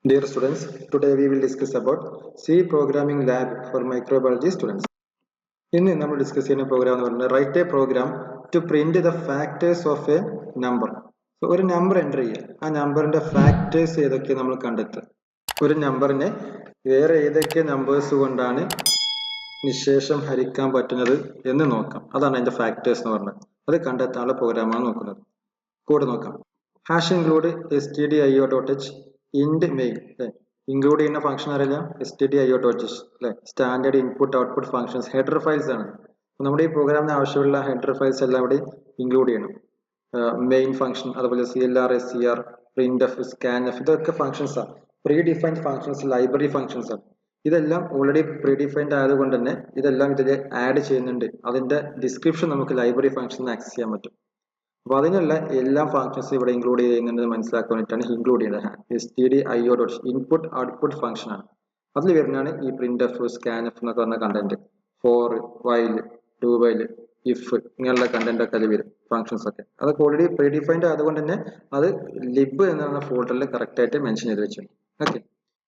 Dear students, today we will discuss about C programming lab for microbiology students. ഇന്ന് നമ്മൾ discuss ചെയ്യുന്ന program എന്ന് പറയുന്നത് write a program to print the factors of a number. ഒരു number enter ചെയ്യുക, ആ നമ്പറിന്റെ ഫാക്ടേഴ്സ് ഏതൊക്കെ നമ്മൾ കണ്ടെത്തുക. ഒരു നമ്പറിനെ വേറെ ഏതൊക്കെ നമ്പേഴ്സ് കൊണ്ടാണ് നിശേഷം ഹരിക്കാൻ പറ്റുന്നത് എന്ന് നോക്കാം. അതാണ് അതിന്റെ ഫാക്ടേഴ്സ് എന്ന് പറഞ്ഞത്. അത് കണ്ടെത്താനുള്ള പ്രോഗ്രാമാണ് നോക്കുന്നത്. കോഡ് നോക്കാം. ഹാഷ് ഇൻക്ലൂഡ് stdio.h ഇൻഡ് മെയിൻ ഇൻക്ലൂഡ് ചെയ്യുന്ന ഫംഗ്ഷൻ അറിയാം stdio.h അല്ലെ. Standard input output functions header files ആണ്. നമ്മുടെ ഈ പ്രോഗ്രാമിന് ആവശ്യമുള്ള ഹെഡർ ഫയൽസ് എല്ലാം ഇവിടെ ഇൻക്ലൂഡ് ചെയ്യണം. മെയിൻ ഫംഗ്ഷൻ, അതുപോലെ CLR, SCR, printf, scanf, ഇതൊക്കെ ഫംഗ്ഷൻസ് ആണ്. Pre defined functions, library functions ആണ്. ഇതെല്ലാം ഓൾറെഡി പ്രീ ഡിഫൈൻഡ് ആയതുകൊണ്ട് തന്നെ ഇതെല്ലാം ഇതിൽ ആഡ് ചെയ്യുന്നുണ്ട്. അതിന്റെ ഡിസ്ക്രിപ്ഷൻ നമുക്ക് ലൈബ്രറി ഫംഗ്ഷൻ ആക്സസ് ചെയ്യാൻ പറ്റും. അപ്പോൾ അതിനുള്ള എല്ലാ ഫംഗ്ഷൻസ് ഇവിടെ ഇൻക്ലൂഡ് ചെയ്യുന്നുണ്ട് മനസ്സിലാക്കാൻ വേണ്ടിയിട്ടാണ് ഇൻക്ലൂഡ് ചെയ്യുന്നത്. stdio. ഇൻപുട്ട് ഔട്ട്പുട്ട് ഫംഗ്ഷൻ ആണ്. അതിൽ വരുന്നതാണ് ഈ printf, scanf എന്നൊക്കെ പറഞ്ഞ content. For, while, do while, if ഇങ്ങനെയുള്ള കണ്ടന്റ് ഒക്കെ അതിൽ വരും, ഫംഗ്ഷൻസ് ഒക്കെ. അതൊക്കെ ഓൾറെഡി പ്രീ ഡിഫൈൻഡ് ആയതുകൊണ്ട് തന്നെ അത് ലിബ് എന്ന ഫോൾഡറിൽ കറക്റ്റ് ആയിട്ട് മെൻഷൻ ചെയ്ത് വെച്ചു. ഓക്കെ.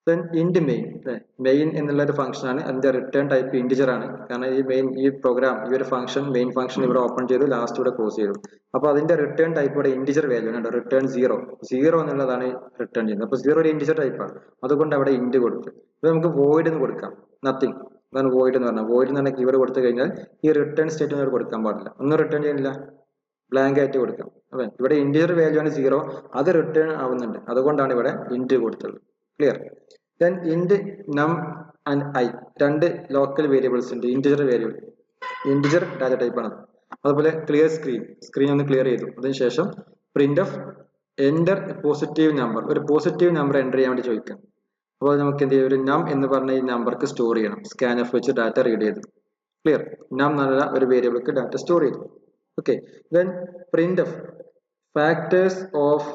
ദെൻ ഇൻഡ് മെയിൻ, മെയിൻ എന്നുള്ള ഒരു ഫംഗ്ഷൻ ആണ്. അതിന്റെ റിട്ടേൺ ടൈപ്പ് ഇൻഡിജർ ആണ്. കാരണം ഈ പ്രോഗ്രാം ഈ ഒരു ഫംഗ്ഷൻ മെയിൻ ഫംഗ്ഷൻ ഇവിടെ ഓപ്പൺ ചെയ്തു, ലാസ്റ്റ് ഇവിടെ ക്ലോസ് ചെയ്തു. അപ്പോൾ അതിന്റെ റിട്ടേൺ ടൈപ്പ് ഇവിടെ ഇൻഡിജർ വാല്യൂ ആണ്. റിട്ടേൺ 0 എന്നുള്ളതാണ് റിട്ടേൺ ചെയ്യുന്നത്. അപ്പോൾ 0 ഒരു ഇൻഡിജർ ടൈപ്പാണ്, അതുകൊണ്ട് അവിടെ ഇൻഡ് കൊടുത്തു. ഇത് നമുക്ക് വോയിഡ് എന്ന് കൊടുക്കാം, നത്തിങ്. അതാണ് വോയിഡ് എന്ന് പറഞ്ഞാൽ. വോയിഡ് എന്ന് പറഞ്ഞാൽ കീവേഡ് കൊടുത്തു കഴിഞ്ഞാൽ ഈ റിട്ടേൺ സ്റ്റേറ്റ്മെന്റ് കൊടുക്കാൻ പാടില്ല, ഒന്നും റിട്ടേൺ ചെയ്യുന്നില്ല, ബ്ലാങ്ക് ആയിട്ട് കൊടുക്കാം. അതെ, ഇവിടെ ഇൻഡിജർ വാല്യൂ ആണ് 0, അത് റിട്ടേൺ ആവുന്നുണ്ട്, അതുകൊണ്ടാണ് ഇവിടെ ഇൻഡ് കൊടുത്തത്. ക്ലിയർ. ദെൻ ഇൻഡ് നം ആൻഡ് ഐ, രണ്ട് ലോക്കൽ വേരിയബിൾസ് ഉണ്ട്, integer variable, integer data type ആണ്. അതുപോലെ ക്ലിയർ സ്ക്രീൻ ഒന്ന് ക്ലിയർ ചെയ്തു. അതിനുശേഷം printf എൻ്റർ പോസിറ്റീവ് നമ്പർ, ഒരു പോസിറ്റീവ് നമ്പർ എൻ്റർ ചെയ്യാൻ വേണ്ടി ചോദിക്കാം. അപ്പോൾ നമുക്ക് എന്ത് ചെയ്യും, ഒരു നം എന്ന് പറഞ്ഞ ഈ നമ്പർക്ക് സ്റ്റോർ ചെയ്യണം. സ്കാൻഎഫ് വെച്ച് ഡാറ്റ റീഡ് ചെയ്തു. ക്ലിയർ. നം എന്നുള്ള ഒരു വേരിയബിൾക്ക് ഡാറ്റ സ്റ്റോർ ചെയ്തു. Okay. Then printf factors of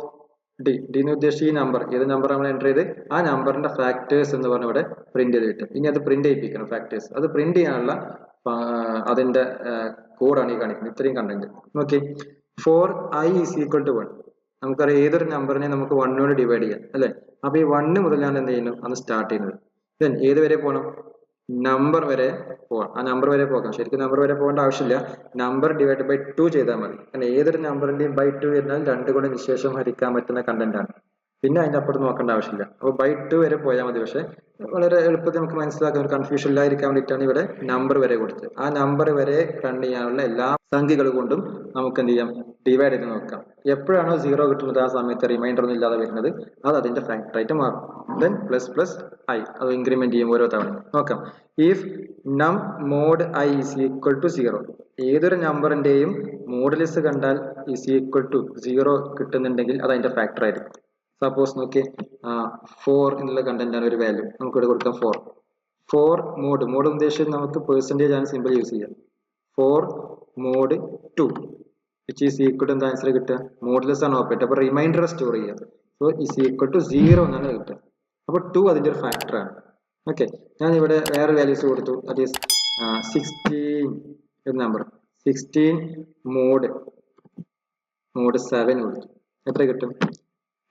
D എന്ന് ഉദ്ദേശിച്ച ഈ നമ്പർ, ഏത് നമ്പർ നമ്മൾ എൻ്റർ ചെയ്ത് ആ നമ്പറിന്റെ ഫാക്ടേഴ്സ് എന്ന് പറഞ്ഞ ഇവിടെ പ്രിന്റ് ചെയ്ത് കിട്ടും. ഇനി അത് പ്രിന്റ് ചെയ്യിപ്പിക്കണം ഫാക്ടേഴ്സ്. അത് പ്രിന്റ് ചെയ്യാനുള്ള അതിന്റെ കോഡാണ് ഈ കാണിക്കുന്നത്. ഇത്രയും content. Okay. For i is equal to 1, നമുക്കറിയാം ഏതൊരു നമ്പറിനെ നമുക്ക് 1 കൊണ്ട് ഡിവൈഡ് ചെയ്യാം അല്ലെ. അപ്പൊ ഈ 1 മുതലാണ് എന്ത് ചെയ്യുന്നത്, അന്ന് സ്റ്റാർട്ട് ചെയ്യുന്നത്. ദെൻ ഏത് വരെ പോകണം, നമ്പർ വരെ പോകാം. ആ നമ്പർ വരെ പോകാം. ശരിക്കും നമ്പർ വരെ പോകേണ്ട ആവശ്യമില്ല, നമ്പർ ഡിവൈഡ് ബൈ 2 ചെയ്താൽ മതി. കാരണം ഏതൊരു നമ്പറിന്റെയും ബൈ 2 എന്നാൽ 2 കൊണ്ട് നിശേഷം ഹരിക്കാൻ പറ്റുന്ന കണ്ടന്റ് ആണ്. പിന്നെ അതിന്റെ അപ്പുറത്ത് നോക്കേണ്ട ആവശ്യമില്ല. അപ്പോൾ ബൈ 2 വരെ പോയാൽ മതി. പക്ഷെ വളരെ എളുപ്പത്തിൽ നമുക്ക് മനസ്സിലാക്കാൻ, ഒരു കൺഫ്യൂഷൻ ഇല്ലാതിരിക്കാൻ വേണ്ടിയിട്ടാണ് ഇവിടെ നമ്പർ വരെ കൊടുത്തത്. ആ നമ്പർ വരെ റൺ ചെയ്യാനുള്ള എല്ലാ സംഖ്യകൾ കൊണ്ടും നമുക്ക് എന്ത് ചെയ്യാം, ഡിവൈഡ് ചെയ്ത് നോക്കാം. എപ്പോഴാണോ 0 കിട്ടുന്നത് ആ സമയത്ത് റിമൈൻഡർ ഒന്നും ഇല്ലാതെ വരുന്നത്, അത് അതിന്റെ ഫാക്ടർ ആയിട്ട് മാറും. ദെൻ പ്ലസ് പ്ലസ് ഐ, അത് ഇൻക്രിമെന്റ് ചെയ്യും ഓരോ തവണ. നോക്കാം. If num mod i is equal to 0, ഏതൊരു നമ്പറിന്റെയും മോഡുലസ് കണ്ടാൽ ഈസ് ഈക്വൽ ടു 0 കിട്ടുന്നുണ്ടെങ്കിൽ അത് അതിന്റെ ഫാക്ടർ ആയിരിക്കും. സപ്പോസ് നോക്കി, 4 എന്നുള്ള കണ്ടന്റ് ആണ് ഒരു വാല്യൂ, നമുക്ക് ഇവിടെ കൊടുക്കാം 4. 4 മോഡ് ഉദ്ദേശിച്ചത് നമുക്ക് പെർസെന്റേജ് ആണ് സിമ്പിൾ യൂസ് ചെയ്യാം. 4 mod 2 which is equal to എന്താ ആൻസർ കിട്ടുക, മോഡുലസ് ആണ് ഓപ്പറേറ്റർ. അപ്പൊ റിമൈൻഡർ സ്റ്റോർ ചെയ്യാം. സോ ഈസ് ഈക്വൽ ടു 0 എന്നാണ് കിട്ടുക. അപ്പൊ 2 അതിന്റെ ഒരു ഫാക്ടർ ആണ്. ഓക്കെ. ഞാൻ ഇവിടെ വേറെ വാല്യൂസ് കൊടുത്തു, ദാറ്റ് ഈസ് 16 എന്ന നമ്പർ. 16 മോഡ് 7 കൊടുത്തു. എത്ര കിട്ടും,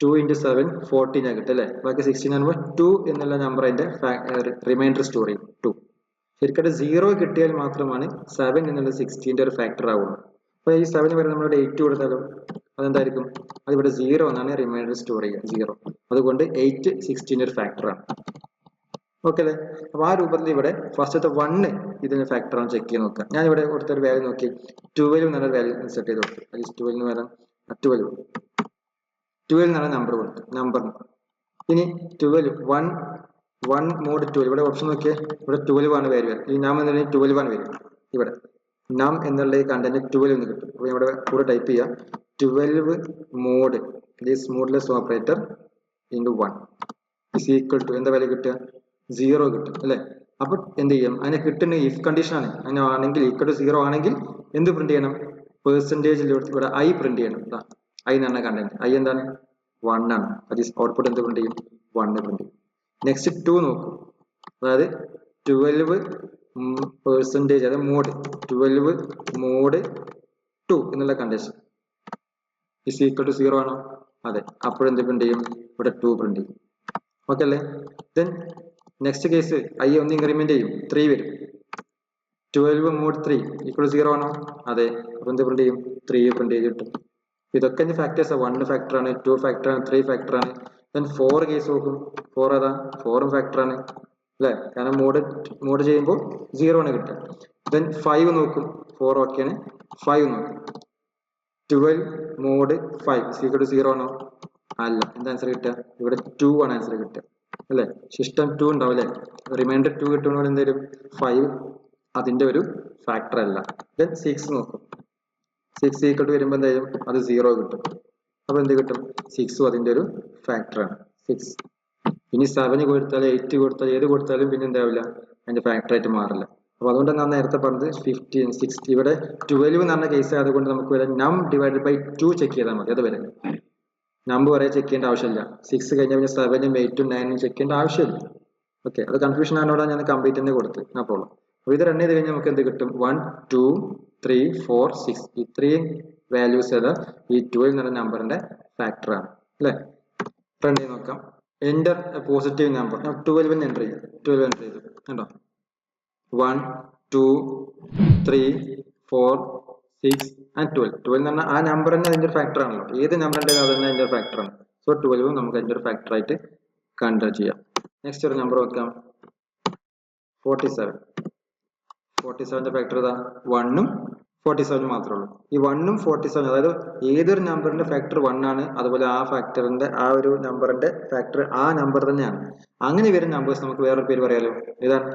2 into 7 14 ആണ് കിട്ടും അല്ലെ. ബാക്കി 16 ആകുമ്പോൾ 2 എന്നുള്ള നമ്പർ അതിന്റെ റിമൈൻഡർ സ്റ്റോർ ചെയ്യും 2. ശരിക്കും 0 കിട്ടിയാൽ മാത്രമാണ് 7 എന്നുള്ള 16ന്റെ ഒരു ഫാക്ടർ ആവുള്ളൂ. അപ്പൊ ഈ 7 വരെ നമ്മളിവിടെ 8 കൊടുത്താലോ, അതെന്തായിരിക്കും, അതിവിടെ 0 എന്നാണ് റിമൈൻഡർ സ്റ്റോർ ചെയ്യുക, 0. അതുകൊണ്ട് 8 16ന്റെ ഒരു ഫാക്ടർ ആണ്. ഓക്കെ അല്ലേ. അപ്പൊ ആ രൂപത്തിൽ ഇവിടെ ഫസ്റ്റത്തെ 1 ഇതിന്റെ ഫാക്ടർ ആണ് ചെക്ക് ചെയ്ത് നോക്കുക. ഞാൻ ഇവിടെ കൊടുത്തൊരു വാല്യൂ നോക്കി, 12 എന്നൊരു വാല്യൂ സെറ്റ് ചെയ്ത് കൊടുത്തു. 12 എന്ന് വരാം, 12 എന്നാണ് നമ്പർ കൊടുത്തു, നമ്പർ. ഇനി 12 1 മോഡ് 12, ഇവിടെ ഓപ്ഷൻ നോക്കിയാൽ ഇവിടെ 12 ആണ് വാല്യൂ. ഈ നം എന്നുള്ള 12 ആണ് വരും. ഇവിടെ നം എന്നുള്ള ഈ കണ്ടന്റ് 12 എന്ന് കിട്ടും. അപ്പൊ ഇവിടെ കൂടെ ടൈപ്പ് ചെയ്യാം 12 mod this modulus operator into 1 is equal to എന്താ വാല്യൂ കിട്ടുക, 0 കിട്ടും അല്ലെ. അപ്പൊ എന്ത് ചെയ്യും, അതിനെ കിട്ടുന്ന ഇഫ് കണ്ടീഷൻ ആണ്. അങ്ങനെ ആണെങ്കിൽ ഈക്വൽ ടു 0 ആണെങ്കിൽ എന്ത് പ്രിന്റ് ചെയ്യണം, പെർസെന്റേജിൽ ഇവിടെ ഐ പ്രിന്റ് ചെയ്യണം. ഐ എന്ന് പറഞ്ഞ കണ്ടന്റ്, ഐ എന്താണ് 1 ആണ്. അത് ഔട്ട്പുട്ട് എന്ത് പ്രിന്റ് ചെയ്യും, 1 പ്രിന്റ് ചെയ്യും. നെക്സ്റ്റ് 2 നോക്കൂ, അതായത് 12 പെർസെന്റേജ്, അതായത് മോഡ് 12 മോഡ് 2 എന്നുള്ള കണ്ടീഷൻ ഇസ് ഈക്വൽ ടു 0 ആണോ, അതെ. അപ്പോഴെന്ത് പ്രിന്റ് ചെയ്യും, ഇവിടെ 2 പ്രിന്റ് ചെയ്യും. ഓക്കെ അല്ലേ? ദെൻ നെക്സ്റ്റ് കേസ് i ഒന്ന് ഇൻക്രിമെന്റ് ചെയ്യും, 3 വരും. 12 mod 3 ഈക്വൽ 0 ആണോ? അതെ. അപ്പൊ എന്ത് പ്രിന്റ് ചെയ്യും? 3 പ്രിന്റ് ചെയ്ത് കിട്ടും. ഇതൊക്കെ ഫാക്ടേഴ്സ് 1 ഫാക്ടർ ആണ്, 2 ഫാക്ടർ ആണ്, 3 ഫാക്ടർ ആണ്. ദെൻ 4 കേസ് നോക്കും. 4 അതാ 4 ഫാക്ടർ ആണ് അല്ലേ? കാരണം മോഡ് ചെയ്യുമ്പോൾ 0 ആണ് കിട്ടുക. ദെൻ 5 നോക്കും. 4 ഓക്കെയാണ്. 5 നോക്കും. 12 മോഡ് 5 ഈക്വൽ 0 ആണോ? അല്ല. എന്താ ആൻസർ കിട്ടുക? ഇവിടെ 2 ആണ് ആൻസർ കിട്ടുക അല്ലേ? സിസ്റ്റം 2 ഉണ്ടാവും അല്ലേ? റിമൈൻഡർ 2 കിട്ടുമ്പോൾ എന്തെങ്കിലും 5 അതിന്റെ ഒരു ഫാക്ടർ അല്ല. ദെൻ 6 നോക്കും. 6 ഈക്വൽ ടു വരുമ്പോൾ എന്തായാലും അത് 0 കിട്ടും. അപ്പൊ എന്ത് കിട്ടും? 6ഉം അതിന്റെ ഒരു ഫാക്ടറാണ് 6. ഇനി 7 കൊടുത്താലും 8 കൊടുത്താലും ഏത് കൊടുത്താലും പിന്നെ എന്താവില്ല, അതിന്റെ ഫാക്ടർ ആയിട്ട് മാറില്ല. അപ്പൊ അതുകൊണ്ട് ഞാൻ നേരത്തെ പറഞ്ഞത് 15 60 ഇവിടെ 12 എന്ന് പറഞ്ഞ കേസ് അതുകൊണ്ട് നമുക്ക് വരെ നം ഡിവൈഡഡ് ബൈ 2 ചെക്ക് ചെയ്താൽ മതി. അത് വരെ നമ്പർ വരെ ചെക്ക് ചെയ്യേണ്ട ആവശ്യമില്ല. 6 കഴിഞ്ഞ പിന്നെ 7ഉം 8ഉം 9ഉം ചെക്ക് ചെയ്യേണ്ട ആവശ്യമില്ല. ഓക്കെ, അത് കൺഫ്യൂഷൻ ആണോടെ ഞാൻ കംപ്ലീറ്റ് തന്നെ കൊടുത്ത് നോ പ്രോബ്ലം. അപ്പൊ ഇത് റൺ ചെയ്ത് കഴിഞ്ഞാൽ നമുക്ക് എന്ത് കിട്ടും? 1 2 3 4 6 ഇത്രയും വാല്യൂസ് ഏതാ? ഈ 12 എന്ന നമ്പറിന്റെ ഫാക്ടർ ആണ് അല്ലെ? റൺ ചെയ്ത് നോക്കാം. Enter positive number. ഞാൻ 12 എൻ്റർ ചെയ്യും. 12 എൻ്റർ ചെയ്തു കണ്ടോ? 1 2 3 4 6 ആൻഡ് 12. 12 എന്ന് പറഞ്ഞാൽ ആ നമ്പർ തന്നെ അതിന്റെ ഒരു ഫാക്ടർ ആണല്ലോ. ഏത് നമ്പറിന്റെ അത് തന്നെ അതിന്റെ ഫാക്ടർ ആണ്. സോ 12 നമുക്ക് അതിന്റെ ഒരു ഫാക്ടർ ആയിട്ട് കൺസിഡർ ചെയ്യാം. നെക്സ്റ്റ് ഒരു നമ്പർ വെക്കാം. 47. 47ന്റെ ഫാക്ടർ ഏതാ? 1ഉം 47 മാത്രമേ ഉള്ളൂ. ഈ 1ഉം 47 അതായത് ഏതൊരു നമ്പറിന്റെ ഫാക്ടർ 1 ആണ്, അതുപോലെ ആ ഫാക്ടറിന്റെ ആ ഒരു നമ്പറിന്റെ ഫാക്ടർ ആ നമ്പർ തന്നെയാണ്. അങ്ങനെ വരുന്ന നമ്പേഴ്സ് നമുക്ക് വേറൊരു പേര് പറയാലോ. ഏതാണ്?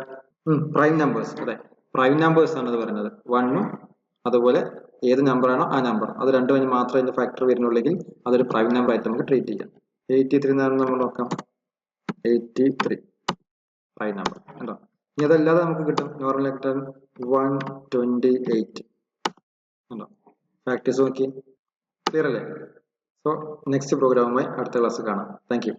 Prime numbers. അതെ, പ്രൈം നമ്പേഴ്സ് ആണ് ഇത് പറയുന്നത്. 1ഉം അതുപോലെ ഏത് നമ്പർ ആണോ ആ നമ്പർ, അത് രണ്ടും മാത്രമേ അതിന്റെ ഫാക്ടർ വരുന്നുള്ളെങ്കിൽ അതൊരു പ്രൈം നമ്പർ ആയിട്ട് നമുക്ക് ട്രീറ്റ് ചെയ്യാം. 83 എന്നാണ് നമ്മൾ നോക്കാം. 83 പ്രൈം നമ്പർ കണ്ടോ? ഇനി അതല്ലാതെ നമുക്ക് കിട്ടും നോർമൽ ആയിട്ട് 128 കണ്ടോ? ഫാക്ടേഴ്സ് നോക്കി. ക്ലിയർ അല്ലേ? സോ നെക്സ്റ്റ് പ്രോഗ്രാമുമായി അടുത്ത ക്ലാസ് കാണാം. Thank you.